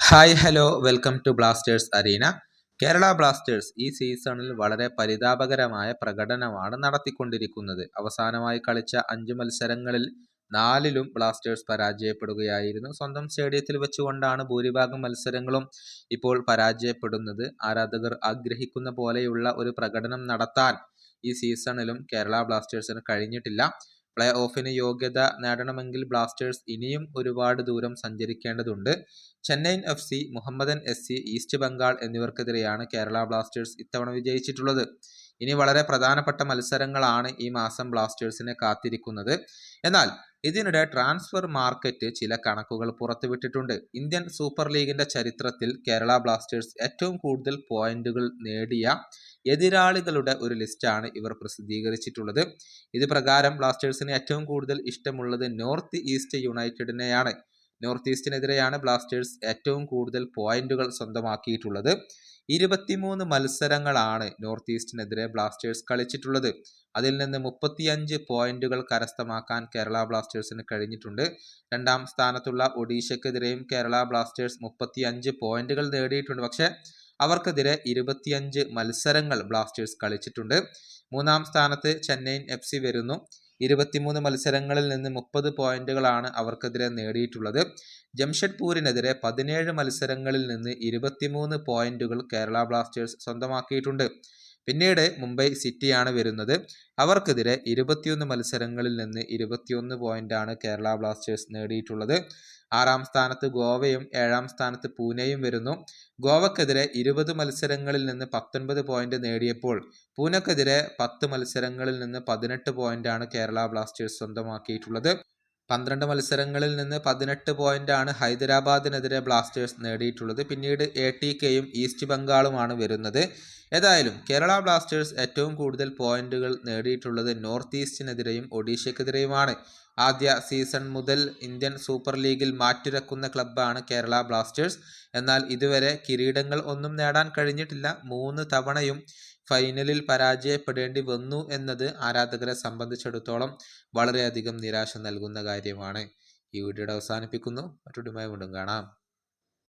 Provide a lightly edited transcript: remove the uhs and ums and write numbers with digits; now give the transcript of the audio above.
Hi hello welcome to Blasters arena. Kerala Blasters ഈ സീസണിൽ വളരെ പരിതാപകരമായ പ്രകടനമാണ് നടത്തിക്കൊണ്ടിരിക്കുന്നത്. അവസാനമായി കളിച്ച 5 മത്സരങ്ങളിൽ 4ലും ബ്ലാസ്റ്റേഴ്സ് പരാജയപ്പെടുകയായിരുന്നു. സ്വന്തം സ്റ്റേഡിയത്തിൽ വെച്ചുകൊണ്ടാണ് ഭൂരിഭാഗം മത്സരങ്ങളും ഇപ്പോൾ പരാജയപ്പെടുന്നത്. ആരാധകർ ആഗ്രഹിക്കുന്ന പോലെയുള്ള ഒരു പ്രകടനം നടത്താൻ ഈ സീസണിലും കേരള ബ്ലാസ്റ്റേഴ്സിന് കഴിഞ്ഞിട്ടില്ല. പ്ലേ ഓഫിന് യോഗ്യത നേടണമെങ്കിൽ ബ്ലാസ്റ്റേഴ്സ് ഇനിയും ഒരുപാട് ദൂരം സഞ്ചരിക്കേണ്ടതുണ്ട്. Chennaiyin FC, Mohammedan SC, East Bengal എന്നിവർക്കെതിരെയാണ് കേരള ബ്ലാസ്റ്റേഴ്സ് ഇത്തവണ വിജയിച്ചിട്ടുള്ളത്. ഇനി വളരെ പ്രധാനപ്പെട്ട മത്സരങ്ങളാണ് ഈ മാസം ബ്ലാസ്റ്റേഴ്സിനെ കാത്തിരിക്കുന്നത്. എന്നാൽ ഇതിനിടെ ട്രാൻസ്ഫർ മാർക്കറ്റ് ചില കണക്കുകൾ പുറത്തുവിട്ടിട്ടുണ്ട്. ഇന്ത്യൻ സൂപ്പർ ലീഗിന്റെ ചരിത്രത്തിൽ കേരള ബ്ലാസ്റ്റേഴ്സ് ഏറ്റവും കൂടുതൽ പോയിന്റുകൾ നേടിയ എതിരാളികളുടെ ഒരു ലിസ്റ്റാണ് ഇവർ പ്രസിദ്ധീകരിച്ചിട്ടുള്ളത്. ഇത് പ്രകാരം ബ്ലാസ്റ്റേഴ്സിന് ഏറ്റവും കൂടുതൽ ഇഷ്ടമുള്ളത് നോർത്ത് ഈസ്റ്റ് യുണൈറ്റഡിനെയാണ്. നോർത്ത് ഈസ്റ്റിനെതിരെയാണ് ബ്ലാസ്റ്റേഴ്സ് ഏറ്റവും കൂടുതൽ പോയിന്റുകൾ സ്വന്തമാക്കിയിട്ടുള്ളത്. 23 മത്സരങ്ങളാണ് നോർത്ത് ഈസ്റ്റിനെതിരെ ബ്ലാസ്റ്റേഴ്സ് കളിച്ചിട്ടുള്ളത്. അതിൽ നിന്ന് 35 പോയിന്റുകൾ കരസ്ഥമാക്കാൻ കേരള ബ്ലാസ്റ്റേഴ്സിന് കഴിഞ്ഞിട്ടുണ്ട്. രണ്ടാം സ്ഥാനത്തുള്ള ഒഡീഷയ്ക്കെതിരെയും കേരള ബ്ലാസ്റ്റേഴ്സ് 35 പോയിന്റുകൾ നേടിയിട്ടുണ്ട്. പക്ഷേ അവർക്കെതിരെ 25 മത്സരങ്ങൾ ബ്ലാസ്റ്റേഴ്സ് കളിച്ചിട്ടുണ്ട്. മൂന്നാം സ്ഥാനത്ത് ചെന്നൈയിൻ FC വരുന്നു. 23 മത്സരങ്ങളിൽ നിന്ന് 30 പോയിന്റുകളാണ് അവർക്കെതിരെ നേടിയിട്ടുള്ളത്. ജംഷഡ്പൂരിനെതിരെ 17 മത്സരങ്ങളിൽ നിന്ന് 23 പോയിന്റുകൾ കേരള ബ്ലാസ്റ്റേഴ്സ് സ്വന്തമാക്കിയിട്ടുണ്ട്. പിന്നീട് മുംബൈ സിറ്റിയാണ് വരുന്നത്. അവർക്കെതിരെ 21 മത്സരങ്ങളിൽ നിന്ന് 21 പോയിന്റാണ് കേരള ബ്ലാസ്റ്റേഴ്സ് നേടിയിട്ടുള്ളത്. 6ാം സ്ഥാനത്ത് ഗോവയും 7ാം സ്ഥാനത്ത് പൂനെയും വരുന്നു. ഗോവക്കെതിരെ 20 മത്സരങ്ങളിൽ നിന്ന് 19 പോയിന്റ് നേടിയപ്പോൾ പൂനെക്കെതിരെ 10 മത്സരങ്ങളിൽ നിന്ന് 18 പോയിന്റാണ് കേരള ബ്ലാസ്റ്റേഴ്സ് സ്വന്തമാക്കിയിട്ടുള്ളത്. 12 മത്സരങ്ങളിൽ നിന്ന് 18 പോയിന്റാണ് ഹൈദരാബാദിനെതിരെ ബ്ലാസ്റ്റേഴ്സ് നേടിയിട്ടുള്ളത്. പിന്നീട് ATKയും ഈസ്റ്റ് ബംഗാളുമാണ് വരുന്നത്. ഏതായാലും കേരള ബ്ലാസ്റ്റേഴ്സ് ഏറ്റവും കൂടുതൽ പോയിന്റുകൾ നേടിയിട്ടുള്ളത് നോർത്ത് ഈസ്റ്റിനെതിരെയും ഒഡീഷയ്ക്കെതിരെയുമാണ്. ആദ്യ സീസൺ മുതൽ ഇന്ത്യൻ സൂപ്പർ ലീഗിൽ മാറ്റുരക്കുന്ന ക്ലബ്ബാണ് കേരള ബ്ലാസ്റ്റേഴ്സ്. എന്നാൽ ഇതുവരെ കിരീടങ്ങൾ ഒന്നും നേടാൻ കഴിഞ്ഞിട്ടില്ല. 3 തവണയും ഫൈനലിൽ പരാജയപ്പെടേണ്ടി വന്നു എന്നത് ആരാധകരെ സംബന്ധിച്ചിടത്തോളം വളരെയധികം നിരാശ നൽകുന്ന കാര്യമാണ്. ഈ വീഡിയോയുടെ അവസാനിപ്പിക്കുന്നു. മറ്റൊരു വീണ്ടും കാണാം.